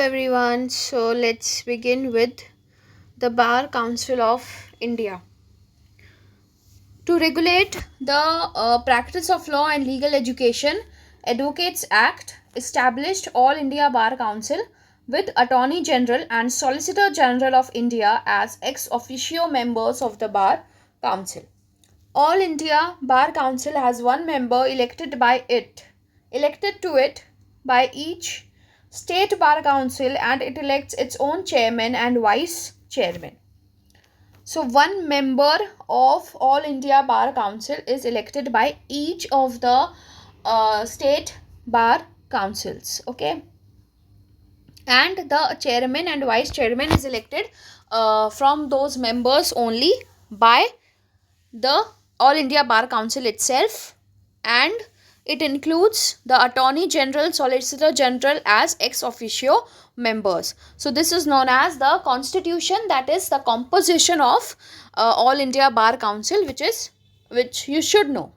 everyone. So let's begin with the Bar Council of India. To regulate the practice of law and legal education, Advocates Act established All India Bar Council with Attorney General and Solicitor General of India as ex officio members of the Bar Council. All India Bar Council has one member elected to it by each state bar council, and it elects its own chairman and vice chairman. So, one member of All India Bar Council is elected by each of the state bar councils. Okay, and the chairman and vice chairman is elected from those members only by the All India Bar Council itself, and it includes the Attorney General, Solicitor General as ex officio members. So, this is known as the constitution, that is the composition of All India Bar Council, which you should know.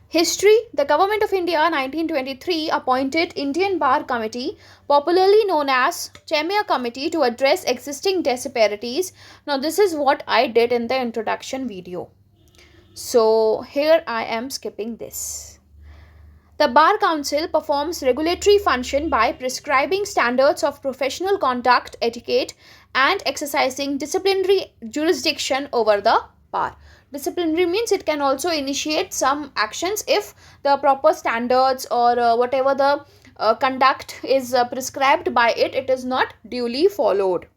History. The Government of India 1923 appointed Indian Bar Committee, popularly known as Chemia Committee, to address existing disparities. Now, this is what I did in the introduction video. So, here I am skipping this. The Bar Council performs regulatory function by prescribing standards of professional conduct, etiquette, and exercising disciplinary jurisdiction over the bar. Disciplinary means it can also initiate some actions if the proper standards or whatever the conduct is prescribed by it, it is not duly followed.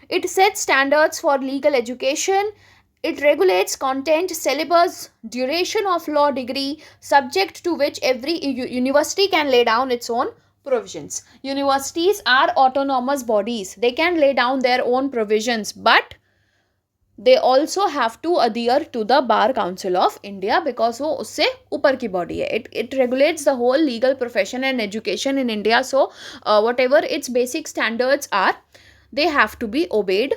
It sets standards for legal education. It regulates content, syllabus, duration of law degree, subject to which every university can lay down its own provisions. Universities are autonomous bodies. They can lay down their own provisions, but they also have to adhere to the Bar Council of India because वो उससे ऊपर की body है. It regulates the whole legal profession and education in India. So whatever its basic standards are, they have to be obeyed.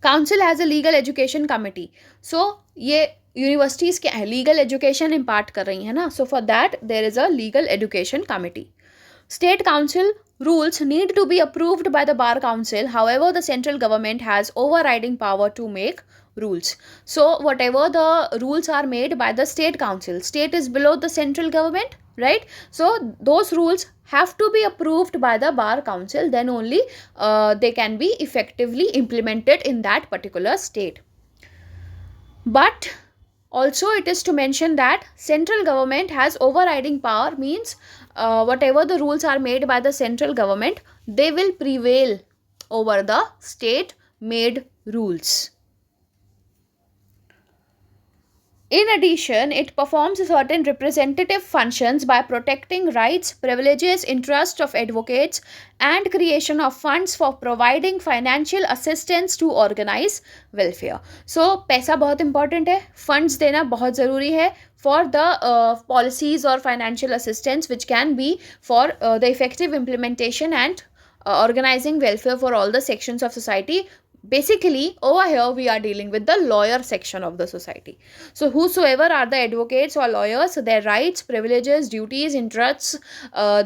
Council has a legal education committee. So ये universities क्या है, legal education impart कर रही है ना. So for that there is a legal education committee. State council rules need to be approved by the Bar Council. However, the central government has overriding power to make rules. So whatever the rules are made by the state council, state is below the central government, right? So those rules have to be approved by the Bar Council, then only they can be effectively implemented in that particular state. But also it is to mention that central government has overriding power, means whatever the rules are made by the central government, they will prevail over the state made rules. In addition, it performs certain representative functions by protecting rights, privileges, interests of advocates, and creation of funds for providing financial assistance to organize welfare. So, पैसा बहुत important है, funds देना बहुत ज़रूरी है for the policies or financial assistance which can be for the effective implementation and organizing welfare for all the sections of society. Basically, over here we are dealing with the lawyer section of the society. So whosoever are the advocates or lawyers, their rights, privileges, duties, interests,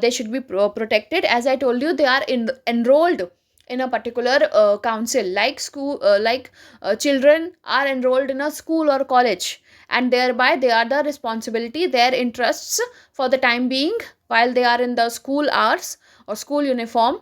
they should be protected. As I told you, they are enrolled in a particular council, like school, children are enrolled in a school or college, and thereby they are the responsibility, their interests for the time being while they are in the school hours or school uniform,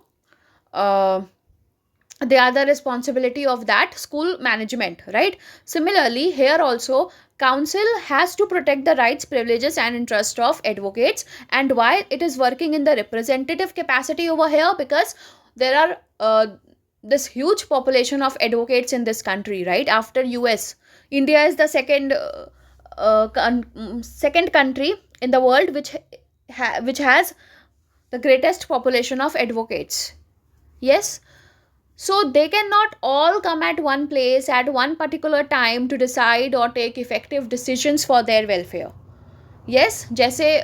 they are the responsibility of that school management, right? Similarly, here also council has to protect the rights, privileges, and interest of advocates. And why it is working in the representative capacity over here? Because there are this huge population of advocates in this country, right? After US, India is the second country in the world which has the greatest population of advocates. Yes. So they cannot all come at one place at one particular time to decide or take effective decisions for their welfare. Yes, जैसे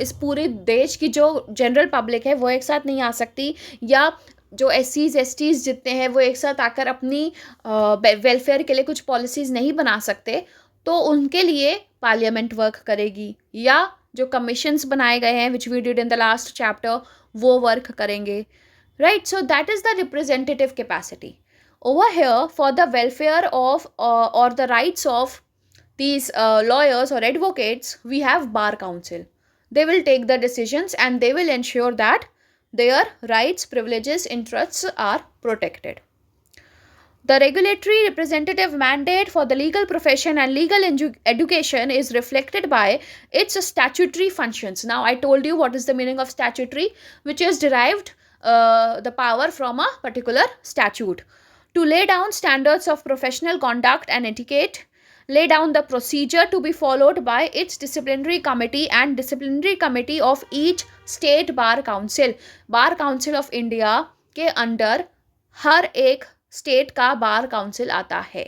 इस पूरे देश की जो general public है वो एक साथ नहीं आ सकती, या जो SCs जितने हैं वो एक साथ आकर अपनी वेलफेयर के लिए कुछ पॉलिसीज़ नहीं बना सकते, तो उनके लिए पार्लियामेंट वर्क करेगी, या जो कमीशंस बनाए गए हैं which we did in the last chapter, वो वर्क करेंगे, right. So that is the representative capacity. Over here, for the welfare of or the rights of these lawyers or advocates, we have bar council. They will take the decisions and they will ensure that their rights, privileges, interests are protected. The regulatory representative mandate for the legal profession and legal education is reflected by its statutory functions. Now, I told you what is the meaning of statutory, which is derived the power from a particular statute. To lay down standards of professional conduct and etiquette, lay down the procedure to be followed by its disciplinary committee and disciplinary committee of each state bar council. Bar Council of India के under हर एक state का bar council आता है,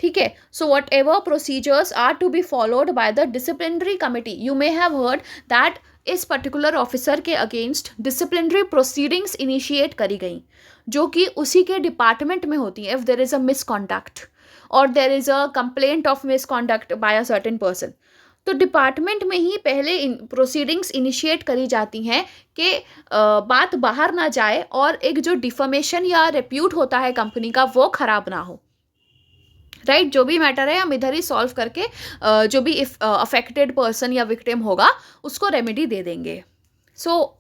ठीक है. So whatever procedures are to be followed by the disciplinary committee. You may have heard that इस particular officer के अगेंस्ट डिसिप्लिनरी प्रोसीडिंग्स इनिशिएट करी गई, जो कि उसी के डिपार्टमेंट में होती है. If there is a misconduct और there is a complaint of misconduct by a certain person, तो डिपार्टमेंट में ही पहले प्रोसीडिंग्स इनिशिएट करी जाती हैं कि बात बाहर ना जाए और एक जो डिफॉर्मेशन या रेप्यूट होता है कंपनी का वो ख़राब ना हो, राइट. जो भी मैटर है हम इधर ही सॉल्व करके जो भी अफेक्टेड पर्सन या विक्टिम होगा उसको रेमेडी दे देंगे. So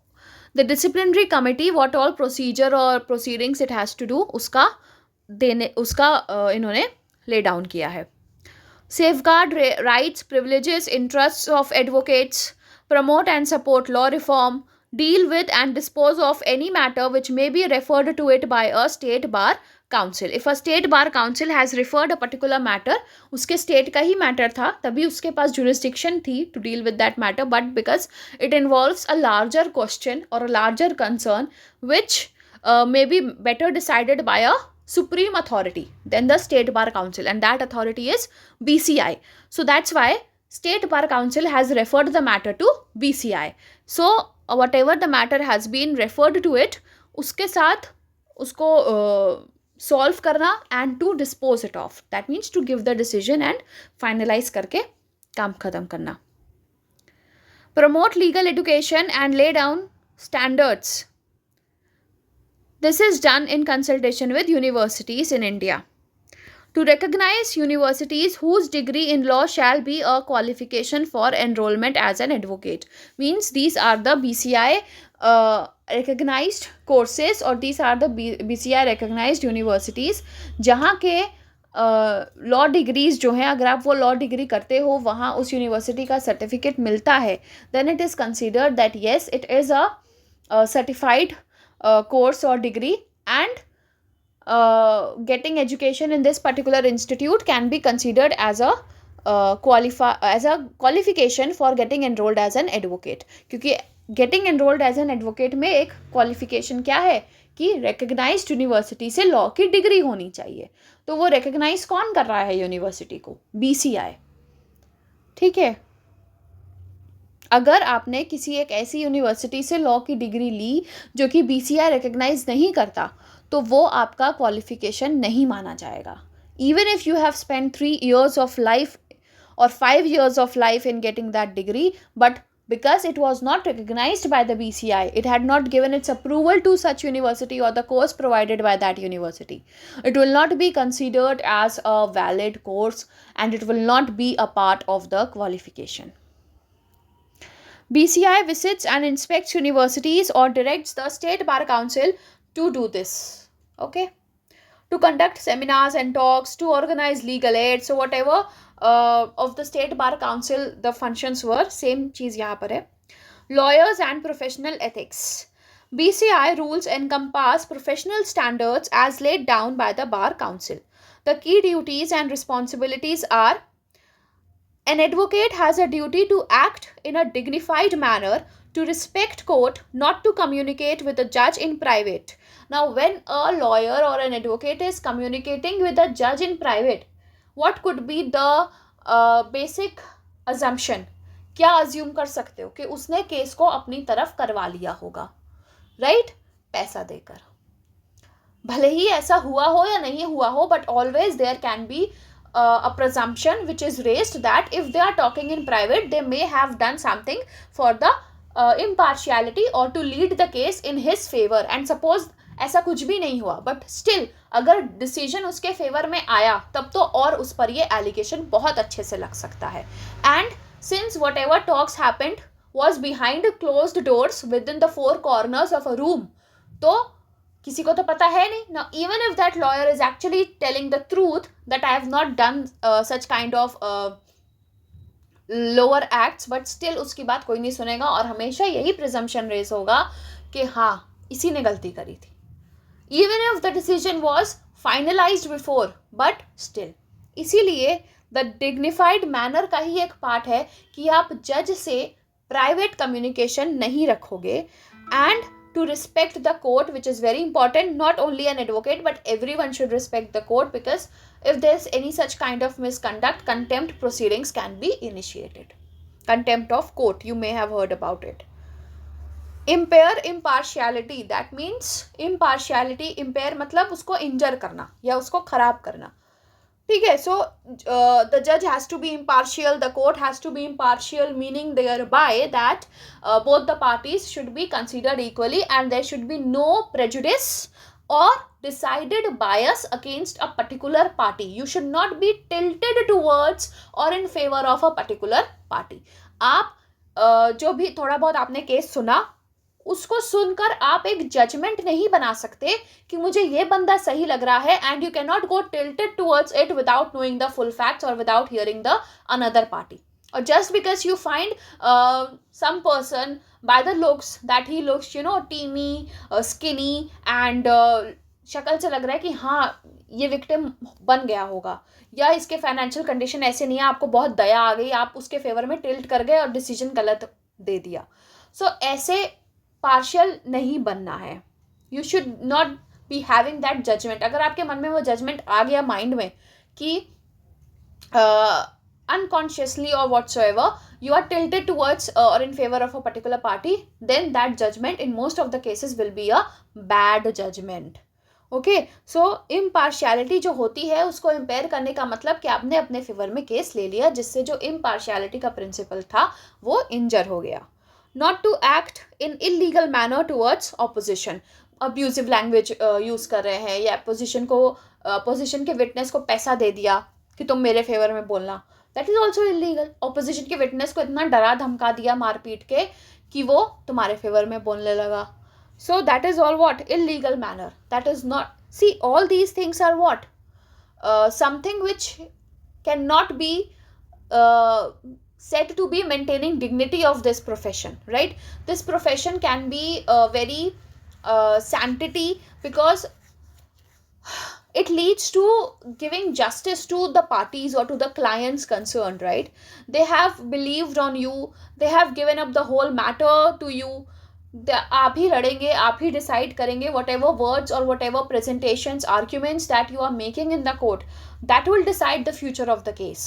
the disciplinary committee what all procedure और proceedings it has to do उसका इन्होंने ले डाउन किया है. Safeguard rights, privileges, interests of advocates, promote and support law reform, deal with and dispose of any matter which may be referred to it by a state bar council. If a state bar council has referred a particular matter, उसके state का ही matter था, तभी उसके पास jurisdiction थी to deal with that matter, but because it involves a larger question or a larger concern which may be better decided by a supreme authority than the state bar council, and that authority is BCI. So that's why state bar council has referred the matter to BCI. So whatever the matter has been referred to it, उसके साथ उसको solve करना and to dispose it off, that means to give the decision and finalize करके काम खत्म करना. Promote legal education and lay down standards. This is done in consultation with universities in India. To recognize universities whose degree in law shall be a qualification for enrollment as an advocate. Means these are the BCI recognized courses or these are the BCI recognized universities जहाँ के law degrees जो हैं, अगर आप वो law degree करते हो वहाँ उस यूनिवर्सिटी का सर्टिफिकेट मिलता है, then it is considered that yes it is a certified course or degree, and getting education in this particular institute can be considered as a qualification for getting enrolled as an advocate. क्योंकि getting enrolled as an advocate में एक qualification क्या है कि recognized university से law की degree होनी चाहिए. तो वो recognize कौन कर रहा है यूनिवर्सिटी को? BCI, ठीक है. अगर आपने किसी एक ऐसी यूनिवर्सिटी से लॉ की डिग्री ली जो कि BCI रिकग्नाइज नहीं करता, तो वो आपका क्वालिफिकेशन नहीं माना जाएगा. Even if you have spend 3 years of life or 5 years of life in getting that degree, but because it was not recognized by the BCI, it had not given its approval to such university or the course provided by that university, it will not be considered as a valid course and it will not be a part of the qualification. BCI visits and inspects universities or directs the State Bar Council to do this. Okay? To conduct seminars and talks, to organize legal aid. So whatever of the State Bar Council the functions were, same चीज़ यहाँ पर है. Lawyers and professional ethics. BCI rules encompass professional standards as laid down by the Bar Council. The key duties and responsibilities are: an advocate has a duty to act in a dignified manner, to respect court, not to communicate with a judge in private. Now, when a lawyer or an advocate is communicating with a judge in private, what could be the basic assumption? क्या assume कर सकते हो कि उसने case को अपनी तरफ करवा लिया होगा, right? पैसा देकर. भले ही ऐसा हुआ हो या नहीं हुआ हो, but always there can be a presumption which is raised that if they are talking in private, they may have done something for the impartiality or to lead the case in his favor. And suppose ऐसा कुछ भी नहीं हुआ, but still अगर decision उसके favour में आया तब तो और उस पर ये एलिगेशन बहुत अच्छे से लग सकता है. And since what ever talks happened was behind closed doors with in the four corners of a room, तो किसी को तो पता है नहीं ना. Even if that lawyer is actually telling the truth that I have not done such kind of lower acts, but still उसकी बात कोई नहीं सुनेगा और हमेशा यही प्रिजम्पशन रेज होगा कि हाँ इसी ने गलती करी थी, even if the decision was finalised before, but still. इसीलिए द डिग्निफाइड मैनर का ही एक पार्ट है कि आप जज से प्राइवेट कम्युनिकेशन नहीं रखोगे, and to respect the court, which is very important. Not only an advocate, but everyone should respect the court, because if there's any such kind of misconduct, contempt proceedings can be initiated. Contempt of court, you may have heard about it. Impair impartiality, that means impartiality, impair मतलब उसको injure करना या उसको खराब करना. ठीक है. So the जज has to be impartial, the court has to be impartial, meaning thereby that both the parties should be considered equally and there should be no prejudice or decided bias against a particular party. You should not be tilted towards or in favor of a particular party. आप जो भी थोड़ा बहुत आपने case सुना उसको सुनकर आप एक जजमेंट नहीं बना सकते कि मुझे ये बंदा सही लग रहा है, and you can not go tilted towards it without knowing the full facts और without hearing the another party. और just because you find some person by the looks that he looks timid, skinny and शक्ल से लग रहा है कि हाँ ये विक्टिम बन गया होगा, या इसके फाइनेंशियल कंडीशन ऐसे नहीं है, आपको बहुत दया आ गई, आप उसके फेवर में टिल्ट कर गए और डिसीजन गलत दे दिया. सो ऐसे पार्शियल नहीं बनना है. You should not be having that judgment. अगर आपके मन में वो जजमेंट आ गया माइंड में कि unconsciously or whatsoever you are tilted towards or in favor of a particular party, then that judgment in most of the cases will be a bad judgment. Okay. So impartiality जो होती है उसको empire करने का मतलब कि आपने अपने फेवर में केस ले लिया, जिससे जो इम्पार्शियलिटी का प्रिंसिपल था वो इंजर हो गया. Not to act in illegal manner towards opposition. Abusive language use कर रहे हैं, या अपोजिशन के विटनेस को पैसा दे दिया कि तुम मेरे फेवर में बोलना, that is also illegal. Opposition के विटनेस को इतना डरा धमका दिया मार पीट के कि वो तुम्हारे फेवर में बोलने लगा. So that is all what? Illegal manner. That is not... See, all these things are what? Something which cannot be said to be maintaining dignity of this profession, right? This profession can be very sanctity, because it leads to giving justice to the parties or to the clients concerned, right? They have believed on you. They have given up the whole matter to you. आप ही लड़ेंगे, आप ही decide करेंगे. Whatever words और whatever presentations, arguments that you are making in the court, that will decide the future of the case.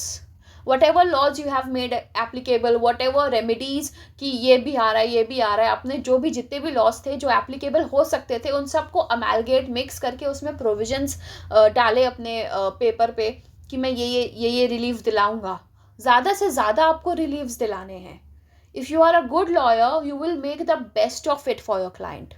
Whatever laws you have made applicable, whatever remedies कि ये भी आ रहा है, ये भी आ रहा है, आपने जो भी जितने भी लॉज थे जो एप्लीकेबल हो सकते थे उन सबको अमेलगेट मिक्स करके उसमें प्रोविजंस डाले अपने पेपर पे कि मैं ये रिलीफ दिलाऊंगा. ज़्यादा से ज़्यादा आपको रिलीव्स दिलाने हैं. If you are a good lawyer, you will make the best of it for your client,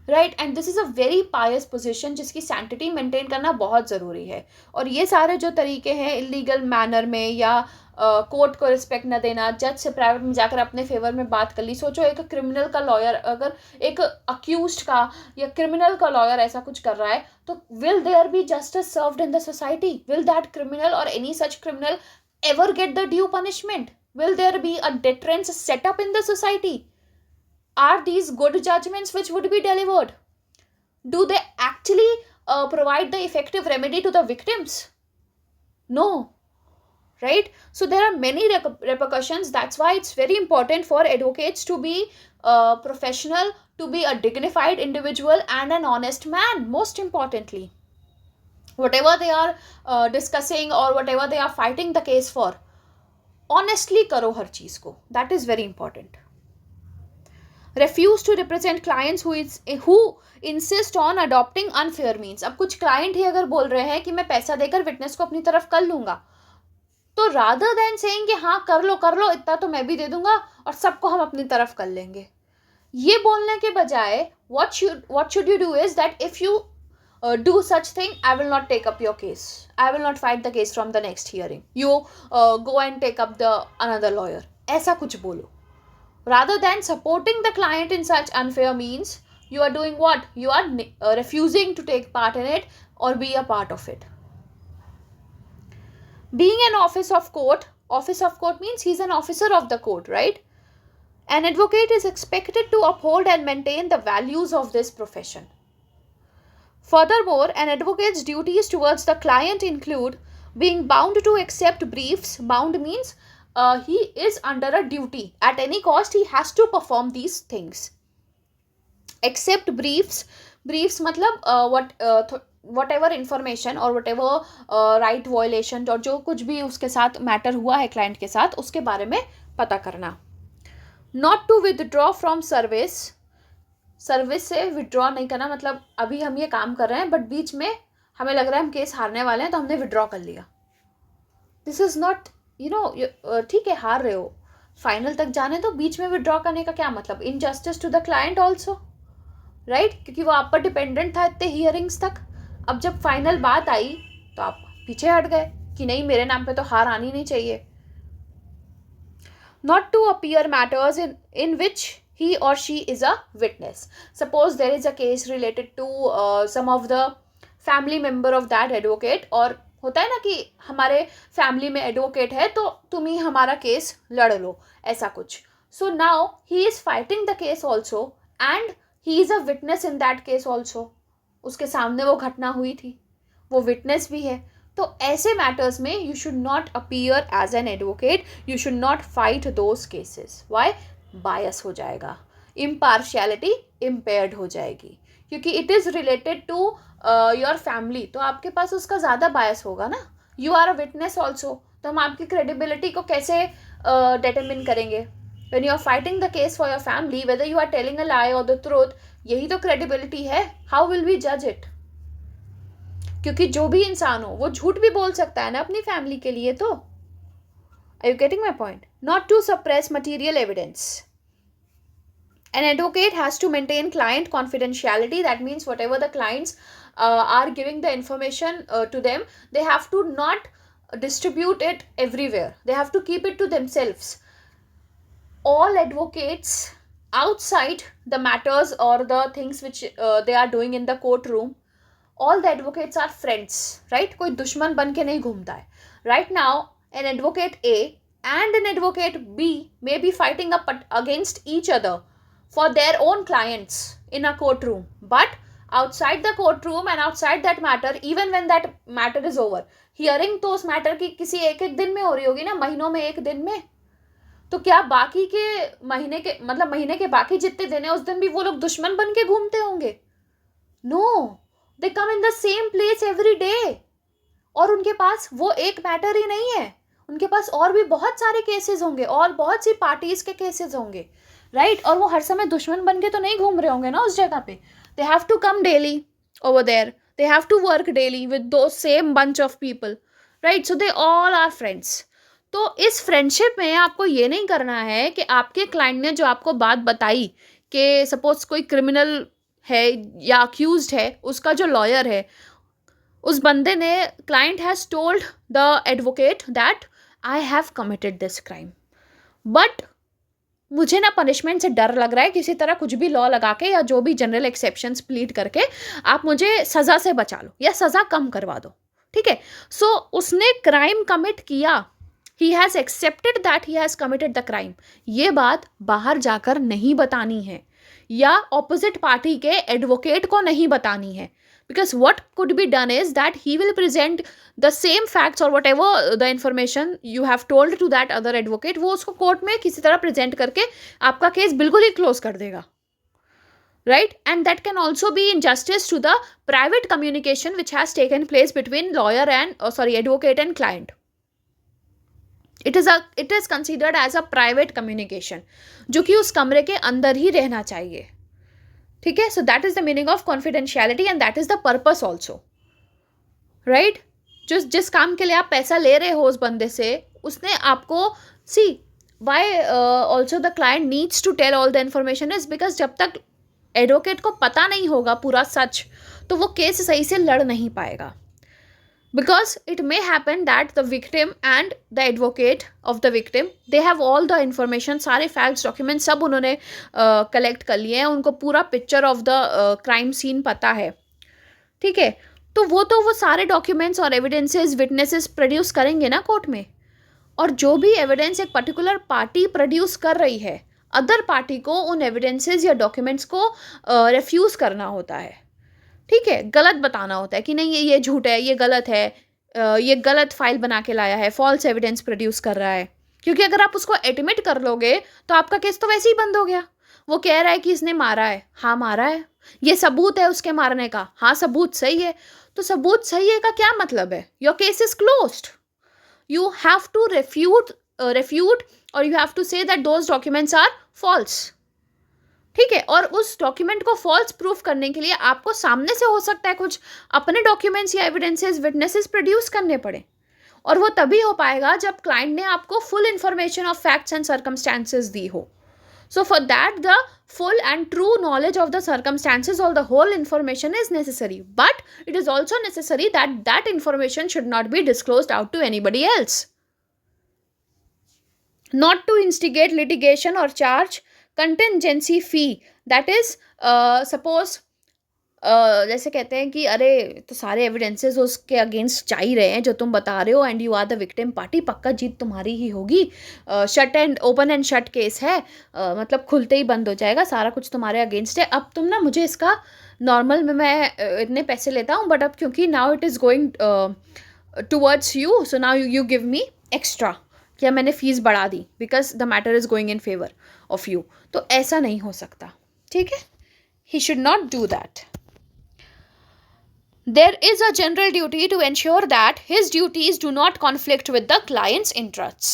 right? And this is a very pious position जिसकी sanctity maintain करना बहुत ज़रूरी है. और ये सारे जो तरीके हैं illegal manner में, या कोर्ट को रिस्पेक्ट न देना, जज से प्राइवेट में जाकर अपने फेवर में बात कर ली. सोचो एक क्रिमिनल का लॉयर, अगर एक अक्यूज्ड का या क्रिमिनल का लॉयर ऐसा कुछ कर रहा है, तो will there be justice served in the society? Will that criminal और any such criminal ever get the due punishment? Will there be a deterrence set up in the society? Are these good judgments which would be delivered? Do they actually provide the effective remedy to the victims? No. Right? So there are many repercussions. That's why it's very important for advocates to be professional, to be a dignified individual and an honest man, most importantly. Whatever they are discussing or whatever they are fighting the case for, honestly करो हर चीज़ को. That is very important. refuse to represent clients who insist on adopting unfair means. अब कुछ client ही अगर बोल रहे हैं कि मैं पैसा देकर विटनेस को अपनी तरफ कर लूँगा, तो रादर देन सेइंग कि हाँ कर लो इतना तो मैं भी दे दूंगा और सबको हम अपनी तरफ कर लेंगे, ये बोलने के बजाय what should you do is that if you do such thing, I will not take up your case, I will not fight the case from the next hearing, you go and take up the another lawyer, ऐसा कुछ बोलो. Rather than supporting the client in such unfair means, you are doing what? You are refusing to take part in it or be a part of it. Being an office of court means he's an officer of the court, right? An advocate is expected to uphold and maintain the values of this profession. Furthermore, an advocate's duties towards the client include being bound to accept briefs. Bound means he is under a duty. At any cost, he has to perform these things. Accept briefs. Briefs मतलब whatever information or whatever right violation और जो कुछ भी उसके साथ matter हुआ है client के साथ, उसके बारे में पता करना. Not to withdraw from service. Service से विड्रॉ नहीं करना, मतलब अभी हम ये काम कर रहे हैं बट बीच में हमें लग रहा है हम केस हारने वाले हैं तो हमने विड्रॉ कर लिया. दिस इज़ नॉट ठीक है हार रहे हो, फाइनल तक जाने तो बीच में विड्रॉ करने का क्या मतलब. Injustice to the client also, right, क्योंकि वो आप पर डिपेंडेंट था इतने हियरिंग्स तक. अब जब फाइनल बात आई तो आप पीछे हट गए कि नहीं मेरे नाम पे तो हार आनी नहीं चाहिए. Not to appear matters in which he or she is a witness. Suppose there is a case related to some of the family member of that advocate, और होता है ना कि हमारे फैमिली में एडवोकेट है तो तुम ही हमारा केस लड़ लो, ऐसा कुछ. So now he is fighting the case also and he is a witness in that case also. उसके सामने वो घटना हुई थी, वो विटनेस भी है. तो ऐसे मैटर्स में you should not appear as an advocate, you should not fight those cases. Why? Bias हो जाएगा, इम्पार्शियलिटी इम्पेयर्ड हो जाएगी, क्योंकि it is related to your family, तो आपके पास उसका ज़्यादा बायस होगा ना. You are a witness also, तो हम आपकी क्रेडिबिलिटी को कैसे डिटरमिन करेंगे. When you are fighting the case for your family, whether you are telling a lie और द ट्रूथ, यही तो क्रेडिबिलिटी है. हाउ विल वी जज इट? क्योंकि जो भी इंसान हो वो झूठ भी बोल सकता है ना अपनी फैमिली के लिए. तो are you getting my point? Not to suppress material evidence. An advocate has to maintain client confidentiality. That means whatever the clients are giving the information to them, they have to not distribute it everywhere. They have to keep it to themselves. All advocates outside the matters or the things which they are doing in the courtroom, all the advocates are friends, right? कोई दुश्मन बन के नहीं घूमता है. Right now, an advocate A and an advocate B may be fighting up against each other for their own clients in a courtroom, but outside the courtroom and outside that matter, even when that matter is over, hearing तो उस matter की किसी एक दिन में हो रही होगी ना, महीनों में एक दिन में, तो क्या बाकी के महीने के मतलब महीने के बाकी जितने दिन है उस दिन भी वो लोग दुश्मन बन के घूमते होंगे? No, they come in the same place every day. और उनके पास वो एक मैटर ही नहीं है, उनके पास और भी बहुत सारे केसेस होंगे और बहुत सी पार्टीज के केसेस होंगे, राइट? और वो हर समय दुश्मन बन के तो नहीं घूम रहे होंगे ना उस जगह पे. They have to come daily over there, they have to work daily with those same bunch of people, right? So they all are friends. तो इस फ्रेंडशिप में आपको ये नहीं करना है कि आपके क्लाइंट ने जो आपको बात बताई कि सपोज कोई क्रिमिनल है या अक्यूज्ड है, उसका जो लॉयर है उस बंदे ने, client has told the advocate that I have committed this crime, but मुझे ना पनिशमेंट से डर लग रहा है, किसी तरह कुछ भी लॉ लगा के या जो भी जनरल एक्सेप्शंस प्लीड करके आप मुझे सज़ा से बचा लो या सज़ा कम करवा दो, ठीक है? सो उसने क्राइम कमिट किया, he has accepted that he has committed the crime. ये बात बाहर जाकर नहीं बतानी है या ऑपोजिट पार्टी के एडवोकेट को नहीं बतानी है. Because what could be done is that he will present the same facts or whatever the information you have told to that other advocate, वो उसको कोर्ट में किसी तरह प्रेजेंट करके आपका केस बिल्कुल ही क्लोज कर देगा, right? And that can also be injustice to the private communication which has taken place between lawyer and advocate and client. It is considered as a private communication जो कि उस कमरे के अंदर ही रहना चाहिए, ठीक है? सो that is the meaning of confidentiality and that is the purpose also, right? जिस काम के लिए आप पैसा ले रहे हो उस बंदे से, उसने आपको see why also the client needs to tell all the information is because जब तक एडवोकेट को पता नहीं होगा पूरा सच तो वो केस सही से लड़ नहीं पाएगा. Because it may happen that the victim and the advocate of the victim, they have all the information, सारे facts documents सब उन्होंने collect कर लिए हैं, उनको पूरा picture of the crime scene पता है. ठीक है, तो वो सारे documents और evidences witnesses produce करेंगे ना कोर्ट में. और जो भी एविडेंस एक पर्टिकुलर पार्टी प्रोड्यूस कर रही है, अदर पार्टी को उन एविडेंसेस या डॉक्यूमेंट्स को रिफ्यूज़ करना होता है. ठीक है, गलत बताना होता है कि नहीं ये झूठ है, ये गलत है, ये गलत फाइल बना के लाया है, फॉल्स एविडेंस प्रोड्यूस कर रहा है. क्योंकि अगर आप उसको एडमिट कर लोगे तो आपका केस तो वैसे ही बंद हो गया. वो कह रहा है कि इसने मारा है, हाँ मारा है, ये सबूत है उसके मारने का, हाँ सबूत सही है. तो सबूत सही है का क्या मतलब है? Your case is closed. You have to refute और you have to say that those documents are false. ठीक है, और उस डॉक्यूमेंट को फॉल्स प्रूफ करने के लिए आपको सामने से हो सकता है कुछ अपने डॉक्यूमेंट्स या एविडेंसेस विटनेसेस प्रोड्यूस करने पड़े. और वो तभी हो पाएगा जब क्लाइंट ने आपको full information of facts and circumstances दी हो. So for that the full and true knowledge of the circumstances or the whole information is necessary, but it is also necessary that that information should not be disclosed out to anybody else. Not to instigate litigation or charge contingency fee, that is suppose जैसे कहते हैं कि अरे तो सारे evidences उसके against जा ही रहे हैं जो तुम बता रहे हो and you are the victim party, पक्का जीत तुम्हारी ही होगी, shut and open and shut case है, मतलब खुलते ही बंद हो जाएगा, सारा कुछ तुम्हारे अगेंस्ट है. अब तुम ना मुझे इसका नॉर्मल में मैं इतने पैसे लेता हूँ, बट अब क्योंकि now it is going towards you, so now you give me extra, क्या मैंने फीस बढ़ा दी because the matter is going in favour of you. तो ऐसा नहीं हो सकता. ठीक है, he should not do that. There is a general duty to ensure that his duties do not conflict with the client's interests,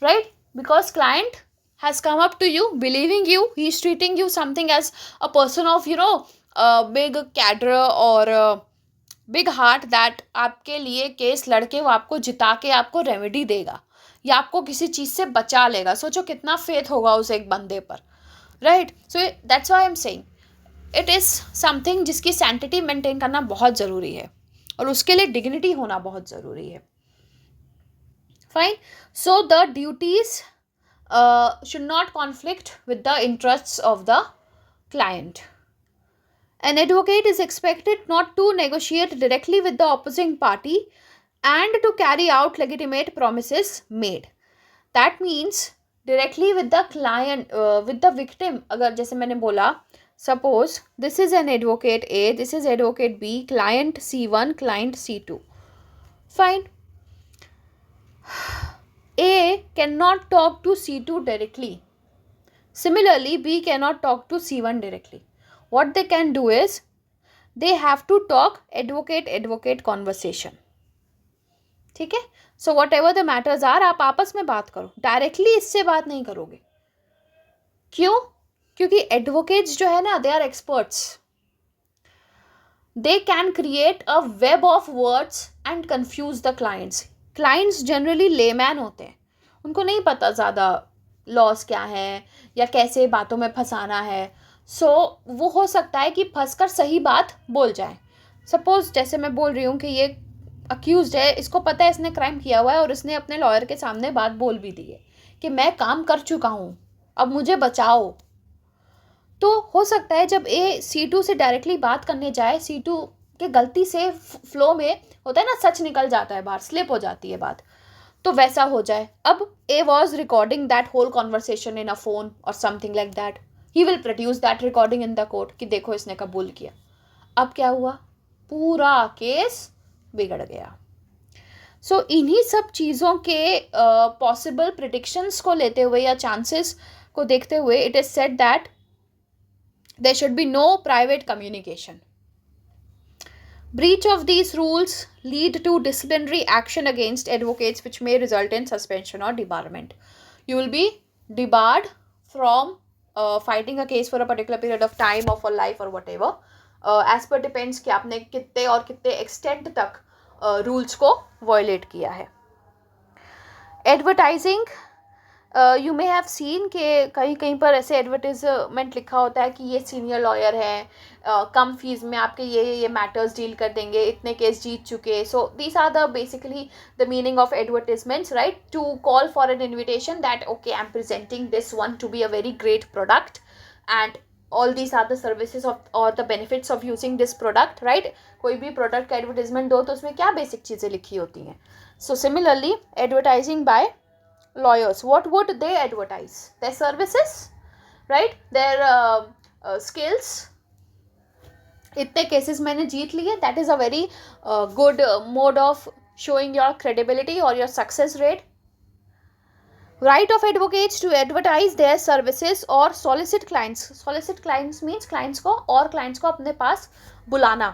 right? Because client has come up to you, believing you, he is treating you something as a person of, you know, a big cadre or big heart that आपके लिए case लड़के वो आपको जिता के आपको remedy देगा या आपको किसी चीज़ से बचा लेगा. सोचो कितना फेथ होगा उस एक बंदे पर, right? So that's why I am saying it is something जिसकी सैंटिटी मेंटेन करना बहुत ज़रूरी है और उसके लिए डिग्निटी होना बहुत ज़रूरी है. Fine. So the duties should not conflict with the interests of the client. An advocate is expected not to negotiate directly with the opposing party and to carry out legitimate promises made. That means directly with the client, with the victim. अगर जैसे मैंने बोला, suppose this is an advocate A, this is advocate B, client C1, client C2. Fine. A cannot talk to C2 directly. Similarly, B cannot talk to C1 directly. What they can do is they have to talk advocate conversation. ठीक है. So whatever the matters are, आप आपस में बात करो, directly इससे बात नहीं करोगे. क्यों? क्योंकि एडवोकेट्स जो है ना, they are experts. They can create a web of words and confuse the clients. Clients generally layman होते हैं, उनको नहीं पता ज़्यादा लॉस क्या है या कैसे बातों में फंसाना है. सो वो हो सकता है कि फंसकर सही बात बोल जाए. सपोज जैसे मैं बोल रही हूँ कि ये अक्यूज्ड है, इसको पता है इसने क्राइम किया हुआ है और इसने अपने लॉयर के सामने बात बोल भी दी है कि मैं काम कर चुका हूँ, अब मुझे बचाओ. तो हो सकता है जब ए C2 से डायरेक्टली बात करने जाए, C2 के गलती से फ्लो में होता है ना, सच निकल जाता है बाहर, स्लिप हो जाती है बात, तो वैसा हो जाए. अब A was recording that whole conversation in a phone और something like that. He will produce that recording in the court कि देखो इसने कबूल किया. अब क्या हुआ? पूरा केस बिगड़ गया. सो इन्हीं सब चीज़ों के पॉसिबल प्रिडिक्शंस को लेते हुए या चांसेस को देखते हुए it is said that there should be no private communication. Breach of these rules lead to disciplinary action against advocates which may result in suspension or debarment. You will be debarred from fighting a case for a particular period of time or for life or whatever. As per depends कि आपने कितने और कितने extent तक rules को violet किया है. Advertising, you may have seen कि कहीं कहीं पर ऐसे एडवर्टाइजमेंट लिखा होता है कि ये सीनियर लॉयर है, कम फीस में आपके ये मैटर्स डील कर देंगे, इतने केस जीत चुके. So these are the basically the meaning of advertisements, right, to call for an invitation that okay I am presenting this one to be a very great product and all these are the services of or the benefits of using this product, right. कोई भी product का advertisement दो तो उसमें क्या basic चीज़ें लिखी होती हैं. So similarly advertising by lawyers, what would they advertise? Their services, right, their skills. इतने केसेस मैंने जीत लिए, that is a very good mode of showing your credibility or your success rate. Right of advocates to advertise their services or solicit clients. Solicit clients means clients को और clients को अपने पास बुलाना.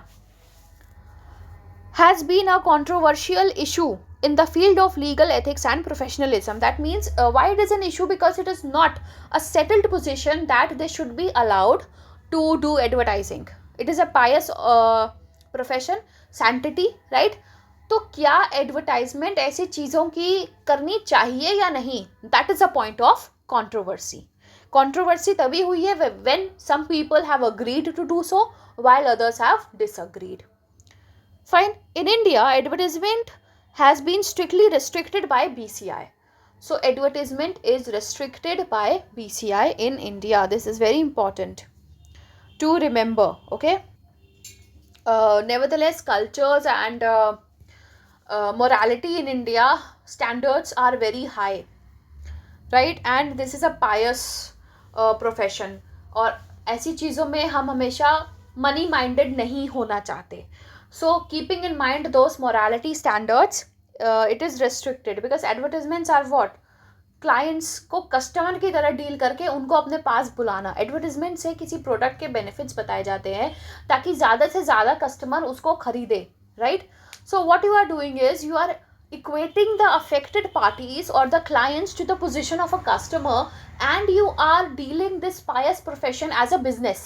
Has been a controversial issue in the field of legal ethics and professionalism. That means why it is an issue? Because it is not a settled position that they should be allowed to do advertising. It is a pious profession, sanctity, right? तो क्या advertisement ऐसी चीज़ों की करनी चाहिए या नहीं, that is a point of controversy. Controversy तभी हुई है when some people have agreed to do so while others have disagreed. Fine. In India advertisement has been strictly restricted by BCI. So advertisement is restricted by BCI in India. This is very important to remember, okay. Nevertheless, cultures and morality in India standards are very high, right, and this is a pious profession. और ऐसी चीज़ों में हम हमेशा money minded नहीं होना चाहते. So keeping in mind those morality standards, it is restricted because advertisements are what? Clients को कस्टमर की तरह डील करके उनको अपने पास बुलाना. एडवर्टीजमेंट से किसी प्रोडक्ट के बेनिफिट्स बताए जाते हैं ताकि ज़्यादा से ज़्यादा कस्टमर उसको खरीदे, right. So what you are doing is you are equating the affected parties or the clients to the position of a customer and you are dealing this pious profession as a business.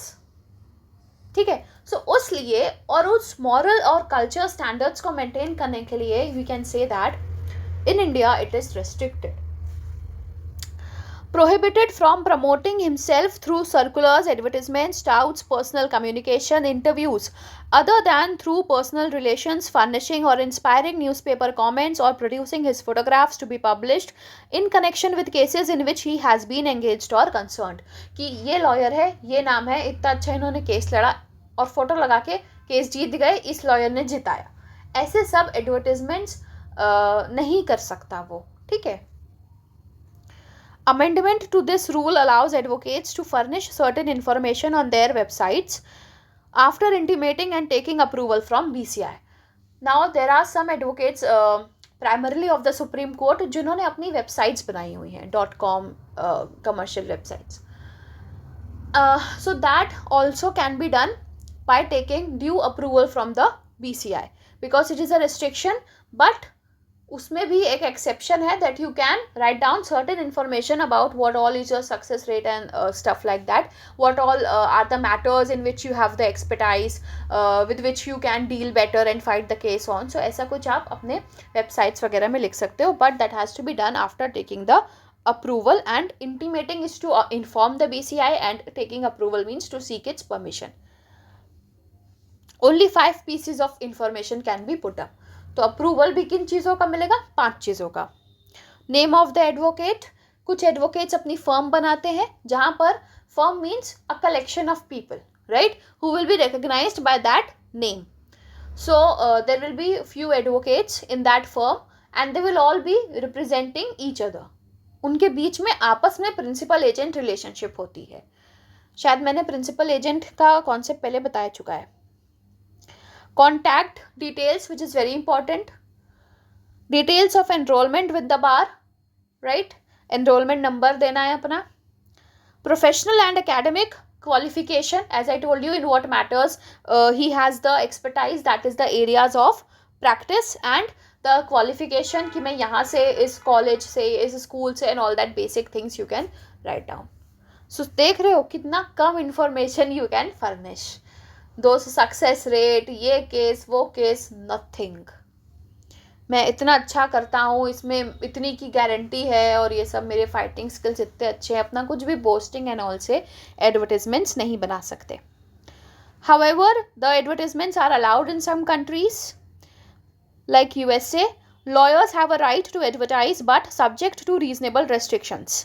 ठीक है. सो उस लिए और उस moral और culture standards को maintain करने के लिए we can say that in India it is restricted. Prohibited from promoting himself through circulars, advertisements, touts, personal communication, interviews, other than through personal relations, furnishing or inspiring newspaper comments, or producing his photographs to be published in connection with cases in which he has been engaged or concerned. कि ये lawyer है, ये नाम है, इतना अच्छा इन्होंने case लड़ा और फोटो लगा के केस जीत गए, इस लॉयर ने जिताया. ऐसे सब एडवर्टिजमेंट्स नहीं कर सकता वो, ठीक है. Amendment to this rule allows advocates to furnish certain information on their websites after intimating and taking approval from BCI. Now there are some advocates primarily of the Supreme Court जिन्होंने अपनी websites बनाई हुई हैं .com commercial websites. So that also can be done by taking due approval from the BCI because it is a restriction, but उसमें भी एक exception है that you can write down certain information about what all is your success rate and stuff like that, what all are the matters in which you have the expertise with which you can deal better and fight the case on. So ऐसा कुछ आप अपने websites वगैरह में लिख सकते हो, but that has to be done after taking the approval, and intimating is to inform the BCI and taking approval means to seek its permission. Only 5 pieces of information can be put up. तो approval भी किन चीज़ों का मिलेगा? 5 चीज़ों का. Name of the advocate. कुछ advocates अपनी फर्म बनाते हैं जहाँ पर firm means a collection of people, right, who will be recognised by that name. So there will be few advocates in that firm and they will all be representing each other. उनके बीच में आपस में principal agent relationship होती है. शायद मैंने principal agent का कॉन्सेप्ट पहले बताया चुका है. Contact details, which is very important. Details of enrollment with the bar, right? Enrollment number देना है अपना. Professional and academic qualification, as I told you, in what matters he has the expertise, that is the areas of practice, and the qualification कि मैं यहाँ से इस college से इस school से and all that basic things you can write down. So देख रहे हो कितना कम information you can furnish. Those success rate, ये केस वो केस, nothing. मैं इतना अच्छा करता हूँ, इसमें इतनी की गारंटी है, और ये सब मेरे फाइटिंग स्किल्स इतने अच्छे हैं, अपना कुछ भी बोस्टिंग एंड ऑल से एडवर्टिजमेंट्स नहीं बना सकते. However, the advertisements are allowed in some countries like USA. Lawyers have a right to advertise but subject to reasonable restrictions.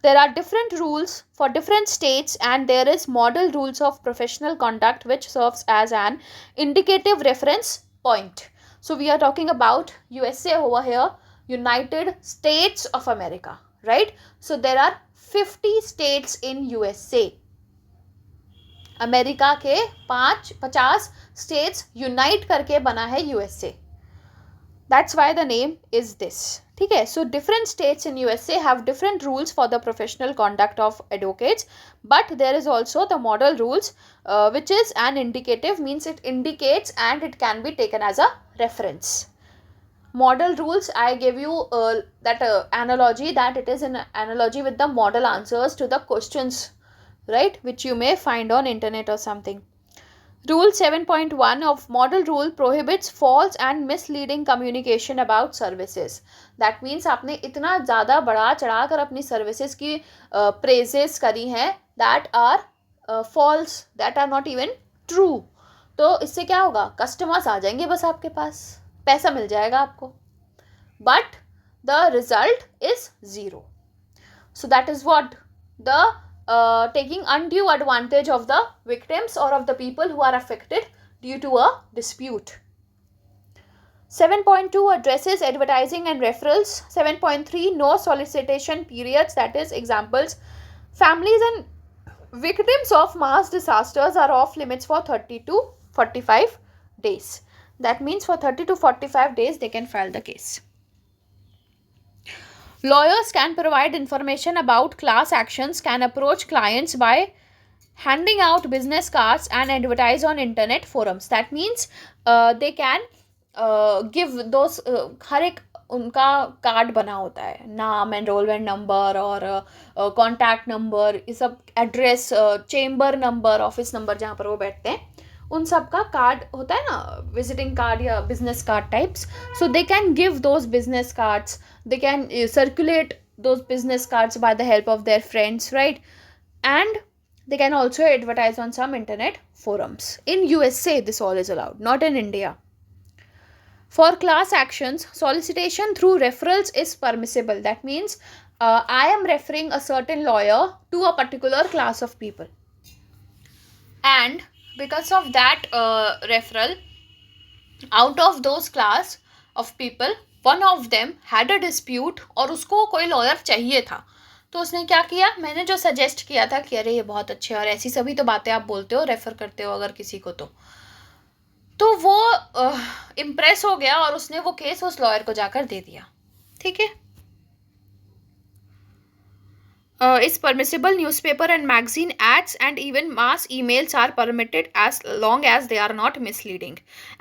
There are different rules for different states, and there is model rules of professional conduct which serves as an indicative reference point. So we are talking about USA over here, United States of America, right? So there are 50 states in USA. America के 50 states unite करके बना है USA. That's why the name is this. ठीक है. So different states in USA have different rules for the professional conduct of advocates, but there is also the model rules which is an indicative, means it indicates and it can be taken as a reference. Model rules, I gave you that analogy, that it is an analogy with the model answers to the questions, right, which you may find on internet or something. Rule 7.1 of model rule prohibits false and misleading communication about services. That means आपने इतना ज़्यादा बढ़ा चढ़ा कर अपनी services की praises करी हैं that are false, that are not even true. तो इससे क्या होगा, customers आ जाएंगे बस आपके पास, पैसा मिल जाएगा आपको, but the result is zero. So that is what the taking undue advantage of the victims or of the people who are affected due to a dispute. 7.2 addresses advertising and referrals. 7.3 no solicitation periods, that is examples. Families and victims of mass disasters are off limits for 30 to 45 days. That means for 30 to 45 days they can file the case. Lawyers can provide information about class actions, can approach clients by handing out business cards and advertise on internet forums. That means they can give those हर एक उनका card बना होता है, नाम, enrolment number और contact number, ये सब address, chamber number, office number जहाँ पर वो बैठते हैं, उन सब का कार्ड होता है ना, विजिटिंग कार्ड या business card types. So they can give those business cards, they can circulate those business cards by the help of their friends, right? And they can also advertise on some internet forums. In USA this all is allowed, not in India. For class actions, solicitation through referrals is permissible. That means I am referring a certain lawyer to a particular class of people, and because of that referral, out of those class of people, one of them had a dispute, और उसको कोई lawyer चाहिए था. तो उसने क्या किया, मैंने जो सजेस्ट किया था कि अरे ये बहुत अच्छे, और ऐसी सभी तो बातें आप बोलते हो, रेफ़र करते हो अगर किसी को, तो वो इम्प्रेस हो गया और उसने वो केस उस लॉयर को जाकर दे दिया. ठीक है. Is permissible. Newspaper and magazine ads and even mass emails are permitted as long as they are not misleading,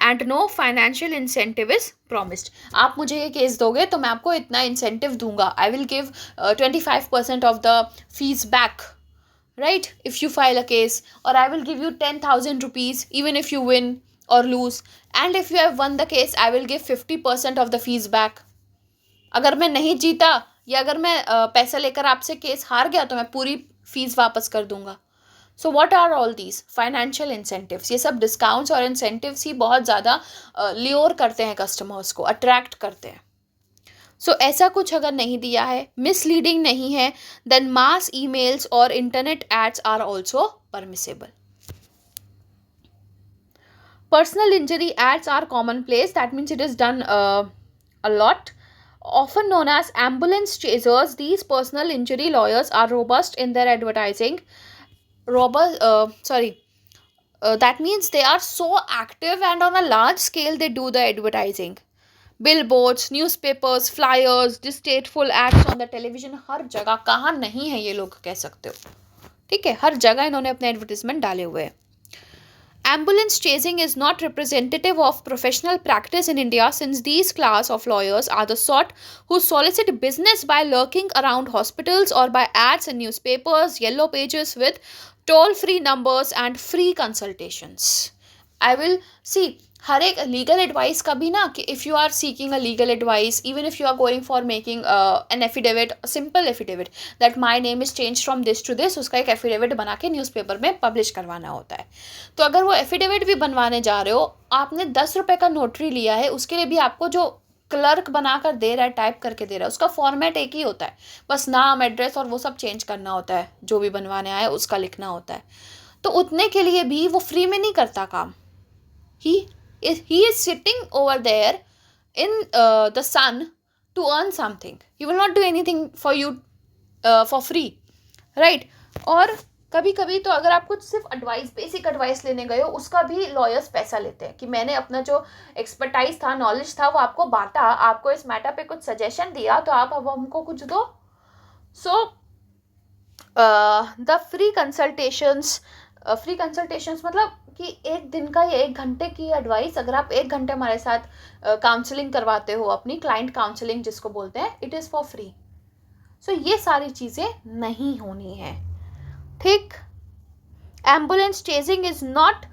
and no financial incentive is promised. आप मुझे ये केस दोगे तो मैं आपको इतना इंसेंटिव दूंगा, I will give 25% of the fees back, right, if you file a case, or I will give you 10,000 rupees even if you win or lose, and if you have won the case I will give 50% of the fees back. अगर मैं नहीं जीता या अगर मैं पैसा लेकर आपसे केस हार गया तो मैं पूरी फीस वापस कर दूंगा. So what are all these financial incentives. ये सब डिस्काउंट्स और इंसेंटिव्स ही बहुत ज़्यादा ल्योर करते हैं कस्टमर्स को, अट्रैक्ट करते हैं. सो ऐसा कुछ अगर नहीं दिया है, मिसलीडिंग नहीं है, देन मास ईमेल्स और internet ads are also permissible. Personal injury ads are common place. That means it is done a lot. Often known as ambulance chasers, these personal injury lawyers are robust in their advertising. That means they are so active and on a large scale they do the advertising. Billboards, newspapers, flyers, distasteful ads on the television, हर जगह, कहाँ नहीं है ये लोग कह सकते हो. ठीक है, हर जगह इन्होंने अपने एडवर्टीजमेंट डाले हुए हैं. Ambulance chasing is not representative of professional practice in India, since these class of lawyers are the sort who solicit business by lurking around hospitals or by ads in newspapers, yellow pages with toll-free numbers and free consultations. I will see, हर एक legal advice का भी ना, कि if you are seeking a legal advice, even if you are going for making an affidavit, simple affidavit that my name is change from this to this, उसका एक affidavit बना के newspaper में publish करवाना होता है. तो अगर वो एफिडेविट भी बनवाने जा रहे हो, आपने 10 रुपये का नोटरी लिया है, उसके लिए भी आपको जो क्लर्क बना कर दे रहा है, टाइप करके दे रहा है, उसका फॉर्मेट एक ही होता है, बस नाम, एड्रेस और वो सब चेंज करना होता है, जो भी बनवाने आया उसका लिखना होता है. तो उतने के लिए भी वो फ्री में नहीं करता काम. he is sitting over there in the sun to earn something. He will not do anything for you for free, right? और कभी कभी तो अगर आप कुछ सिर्फ एडवाइस, बेसिक एडवाइस लेने गए हो, उसका भी लॉयर्स पैसा लेते हैं, कि मैंने अपना जो एक्सपर्टाइज था, नॉलेज था, वो आपको बांटा, आपको इस मैटर पे कुछ सजेशन दिया, तो आप अब हमको कुछ दो. सो द फ्री कंसल्टेशंस मतलब कि एक दिन का या 1 घंटे की एडवाइस, अगर आप 1 घंटे हमारे साथ काउंसलिंग करवाते हो, अपनी क्लाइंट काउंसलिंग जिसको बोलते हैं, इट इज़ फॉर फ्री. सो ये सारी चीज़ें नहीं होनी है, ठीक. Ambulance chasing is not,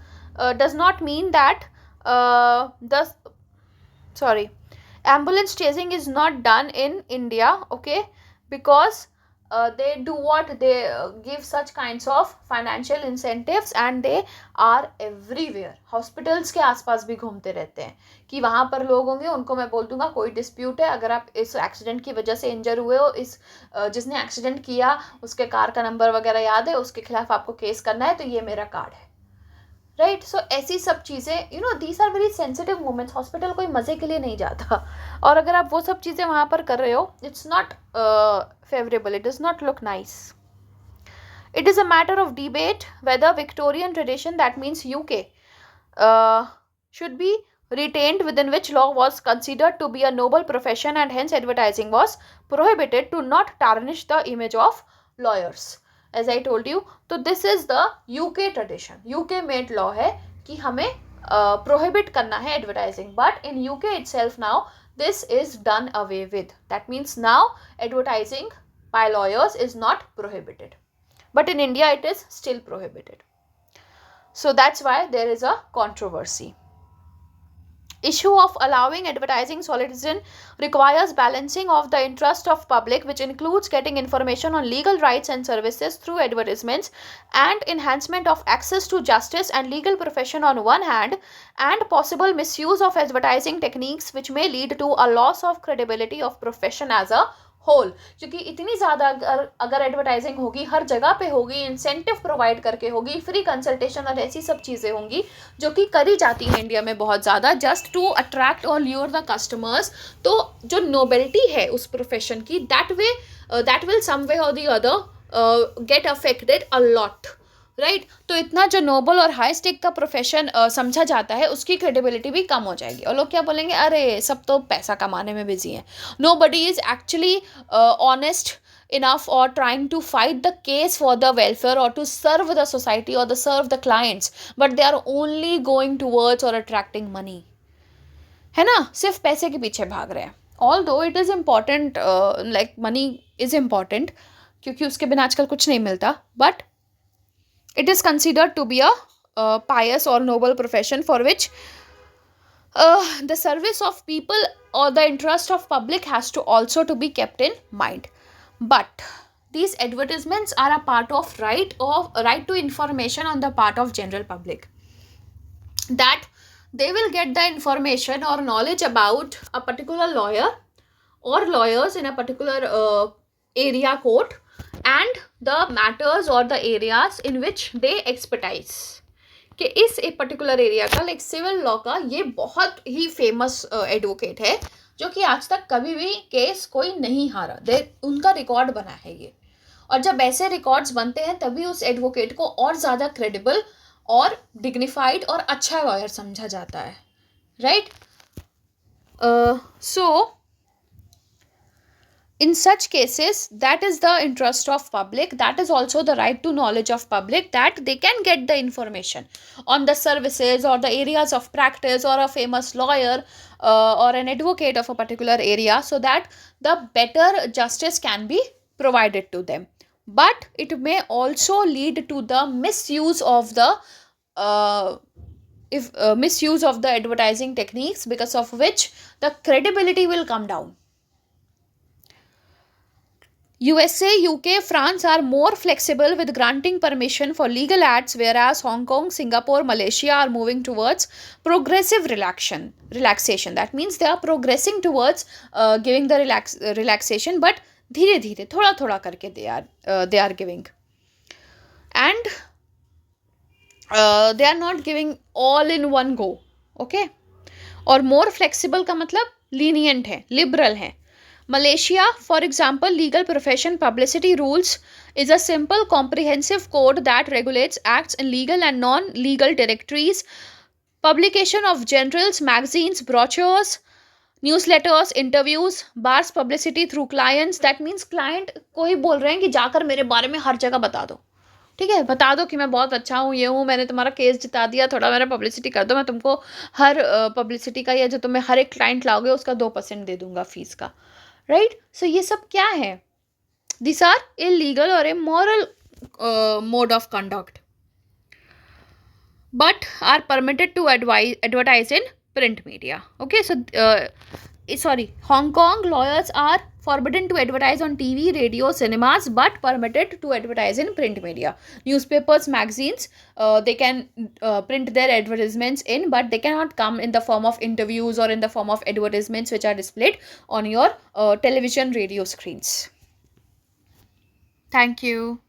does not mean that the sorry, ambulance chasing is not done in India, okay, because they do what, they give such kinds of financial incentives and they are everywhere. Hospitals के आसपास भी घूमते रहते हैं, कि वहाँ पर लोग होंगे, उनको मैं बोल दूंगा कोई डिस्प्यूट है, अगर आप इस एक्सीडेंट की वजह से इंजर हुए हो, इस जिसने एक्सीडेंट किया उसके कार का नंबर वगैरह याद है, उसके खिलाफ आपको केस करना है, तो ये मेरा कार्ड है, राइट. सो ऐसी सब चीज़ें, you know, these are very sensitive moments. Hospital कोई मज़े के लिए नहीं जाता, और अगर आप वो सब चीज़ें वहाँ पर कर रहे हो, it's not favourable, it does not look nice. It is a matter of debate whether Victorian tradition, that means UK, should be retained, within which law was considered to be a noble profession and hence advertising was prohibited to not tarnish the image of lawyers. As I told you, तो this is the UK tradition. UK made law है कि हमें prohibit करना है advertising, but in UK itself now this is done away with. That means now advertising by lawyers is not prohibited. But in India, it is still prohibited. So that's why there is a controversy. Issue of allowing advertising solicitation requires balancing of the interest of public, which includes getting information on legal rights and services through advertisements, and enhancement of access to justice and legal profession on one hand, and possible misuse of advertising techniques which may lead to a loss of credibility of profession as a whole. क्योंकि इतनी ज़्यादा अगर advertising होगी, हर जगह पे होगी, incentive provide करके होगी, फ्री कंसल्टेशन और ऐसी सब चीज़ें होंगी जो कि करी जाती हैं इंडिया में बहुत ज़्यादा, जस्ट टू अट्रैक्ट और ल्यूर द कस्टमर्स. तो जो नोबेलिटी है उस प्रोफेशन की, दैट विल सम वे और the other get affected a lot, right. तो इतना जो नोबल और हाई स्टेक का प्रोफेशन समझा जाता है, उसकी क्रेडिबिलिटी भी कम हो जाएगी, और लोग क्या बोलेंगे, अरे सब तो पैसा कमाने में बिजी हैं. Nobody is actually honest enough or trying to fight the case for the welfare or to serve the society or to serve the clients, but they are only going towards or attracting money, है ना, सिर्फ पैसे के पीछे भाग रहे हैं. although it is important, like money is important, क्योंकि उसके बिना आजकल कुछ नहीं मिलता, but it is considered to be a pious or noble profession for which the service of people or the interest of public has to also to be kept in mind. But these advertisements are a part of right to information on the part of general public, that they will get the information or knowledge about a particular lawyer or lawyers in a particular area court and the matters or the areas in which they expertise. कि इस एक particular area का, like civil law का, ये बहुत ही famous advocate है जो कि आज तक कभी भी केस कोई नहीं हारा, उनका रिकॉर्ड बना है ये. और जब ऐसे रिकॉर्ड्स बनते हैं तभी उस एडवोकेट को और ज़्यादा क्रेडिबल और डिग्निफाइड और अच्छा लॉयर समझा जाता है, right. So in such cases, that is the interest of public, that is also the right to knowledge of public, that they can get the information on the services or the areas of practice or a famous lawyer or an advocate of a particular area, so that the better justice can be provided to them. But it may also lead to the misuse of the if misuse of the advertising techniques, because of which the credibility will come down. USA, UK, France are more flexible with granting permission for legal ads, whereas Hong Kong, Singapore, Malaysia are moving towards progressive relaxation. That means they are progressing towards giving the relaxation, but धीरे धीरे थोड़ा थोड़ा करके they are giving, and they are not giving all in one go. Okay. और more flexible का मतलब lenient है, liberal है. Malaysia, for example, legal profession publicity rules is a simple comprehensive code that regulates acts in legal and non-legal directories, publication of journals, magazines, brochures, newsletters, interviews, bars publicity through clients. That means client को ही बोल रहे हैं कि जाकर मेरे बारे में हर जगह बता दो. ठीक है, बता दो कि मैं बहुत अच्छा हूँ, ये हूँ, मैंने तुम्हारा केस जिता दिया, थोड़ा मेरा पब्लिसिटी कर दो, मैं तुमको हर पब्लिसिटी का या जो तुम्हें हर एक क्लाइंट लाओगे उसका 2% दे दूंगा फीस का. राइट. सो ये सब क्या है? दिस आर इलीगल और immoral mode of conduct, but are permitted to advertise in print media. Okay, so Hong Kong lawyers are forbidden to advertise on TV, radio, cinemas, but permitted to advertise in print media. Newspapers, magazines, they can print their advertisements in, but they cannot come in the form of interviews or in the form of advertisements which are displayed on your television, radio screens. Thank you.